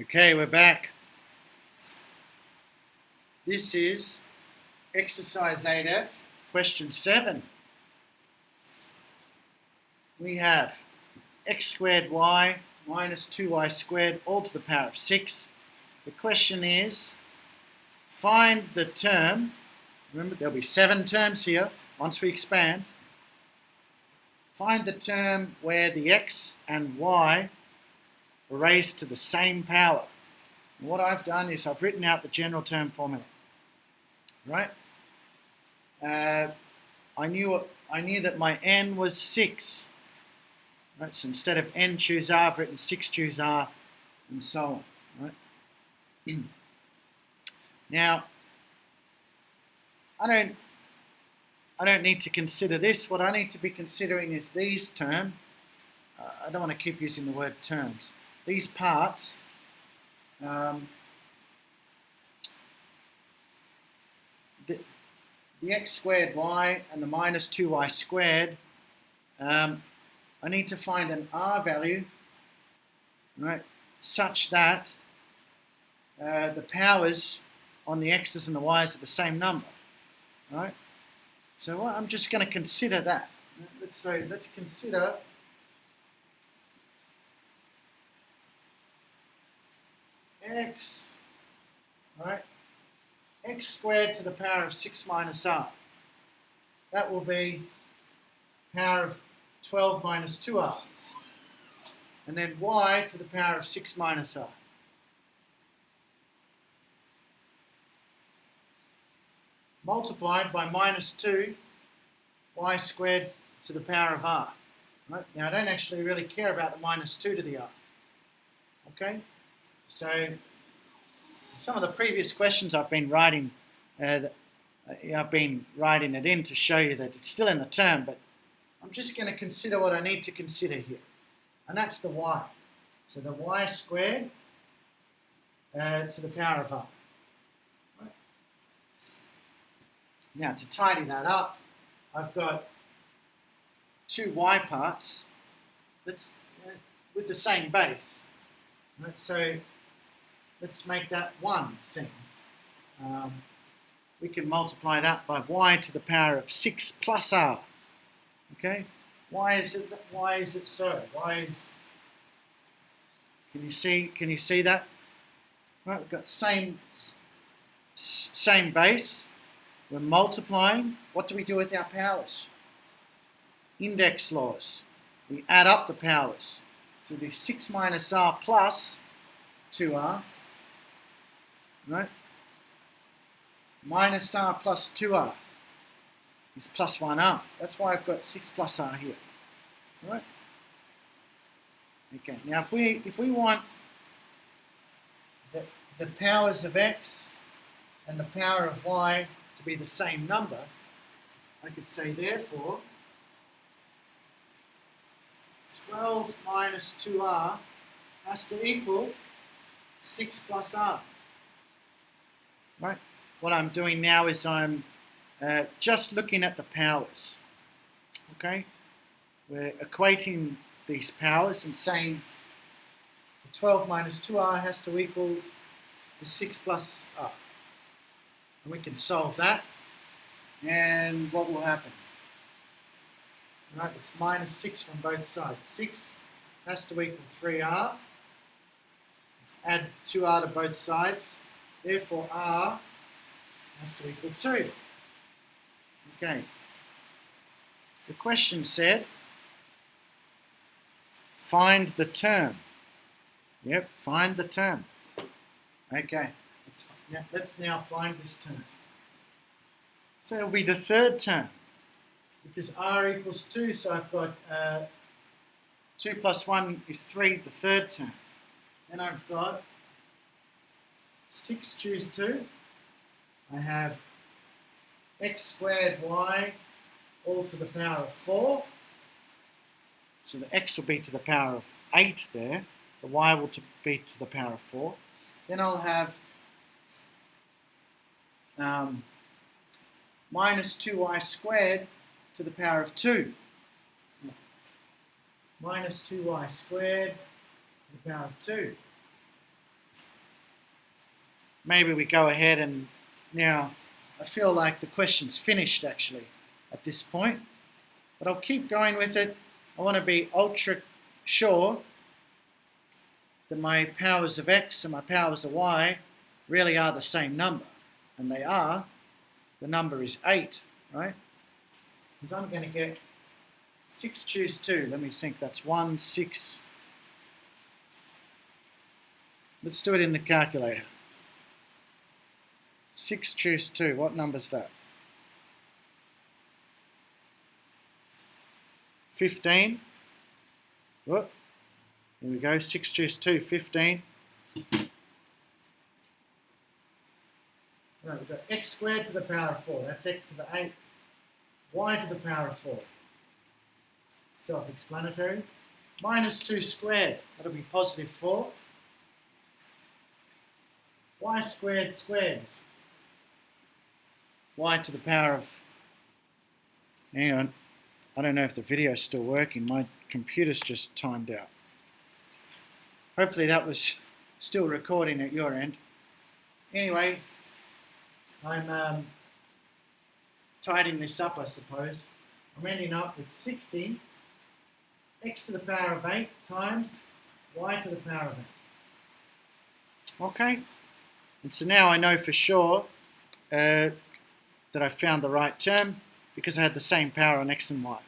Okay, we're back. This is exercise 8F, question 7. We have x squared y minus 2y squared all to the power of 6. The question is, find the term, remember there'll be 7 terms here once we expand. Find the term where the x and y are raised to the same power. And what I've done is I've written out the general term formula. Right? I knew that my n was 6. Right? So instead of n choose r, I've written 6 choose r, and so on. Right? Now, I don't need to consider this. What I need to be considering is these terms. I don't want to keep using the word terms. These parts. The x squared y and the minus 2y squared, I need to find an r value, right, such that the powers on the x's and the y's are the same number, right? So I'm just going to consider that. Let's consider x, right? X squared to the power of 6 minus r. That will be power of 12 minus 2r. And then y to the power of 6 minus r. Multiplied by minus 2 y squared to the power of r. Right? Now I don't actually really care about the minus 2 to the r. Okay? So some of the previous questions I've been writing it in to show you that it's still in the term, but I'm just going to consider what I need to consider here, and that's the y. So the y squared to the power of r. Right. Now to tidy that up, I've got two y parts with the same base. Right. So let's make that one thing. We can multiply that by y to the power of 6 plus r. Okay? Why is it so? Can you see that? Right, we've got same base. We're multiplying. What do we do with our powers? Index laws. We add up the powers. So we do 6 minus r plus 2r. Right? Minus r plus 2r is plus 1r. That's why I've got 6 plus r here. Right? Okay, now if we want the powers of x and the power of y to be the same number, I could say therefore 12 minus 2r has to equal 6 plus r. Right? What I'm doing now is I'm just looking at the powers. Okay? We're equating these powers and saying the 12 minus 2r has to equal the 6 plus r. And we can solve that. And what will happen? Right? It's minus 6 from both sides. 6 has to equal 3r. Let's add 2r to both sides. Therefore, r has to equal 2. Okay. The question said, find the term. Yep, find the term. Okay. Let's now find this term. So it'll be the third term. Because r equals 2, so I've got 2 plus 1 is 3, the third term. Then I've got 6 choose 2. I have x squared y all to the power of 4. So the x will be to the power of 8 there. The y will be to the power of 4. Then I'll have minus 2y squared to the power of 2. Minus 2y squared to the power of 2. maybe we go ahead and now I feel like the question's finished actually at this point, but I'll keep going with it. I want to be ultra sure that my powers of x and my powers of y really are the same number, and they are. The number is 8, right? Because I'm going to get 6 choose 2. Let me think. That's 1, 6. Let's do it in the calculator. 6 choose 2. What number's that? 15. Whoop. Here we go. 6 choose 2. 15. Right, we've got x squared to the power of 4. That's x to the 8. Y to the power of 4. Self-explanatory. Minus 2 squared. That'll be positive 4. Y squared squares. Y to the power of... Hang on. I don't know if the video's still working. My computer's just timed out. Hopefully that was still recording at your end. Anyway, I'm tidying this up, I suppose. I'm ending up with 60 x to the power of 8 times y to the power of 8. Okay? And so now I know for sure that I found the right term because I had the same power on x and y.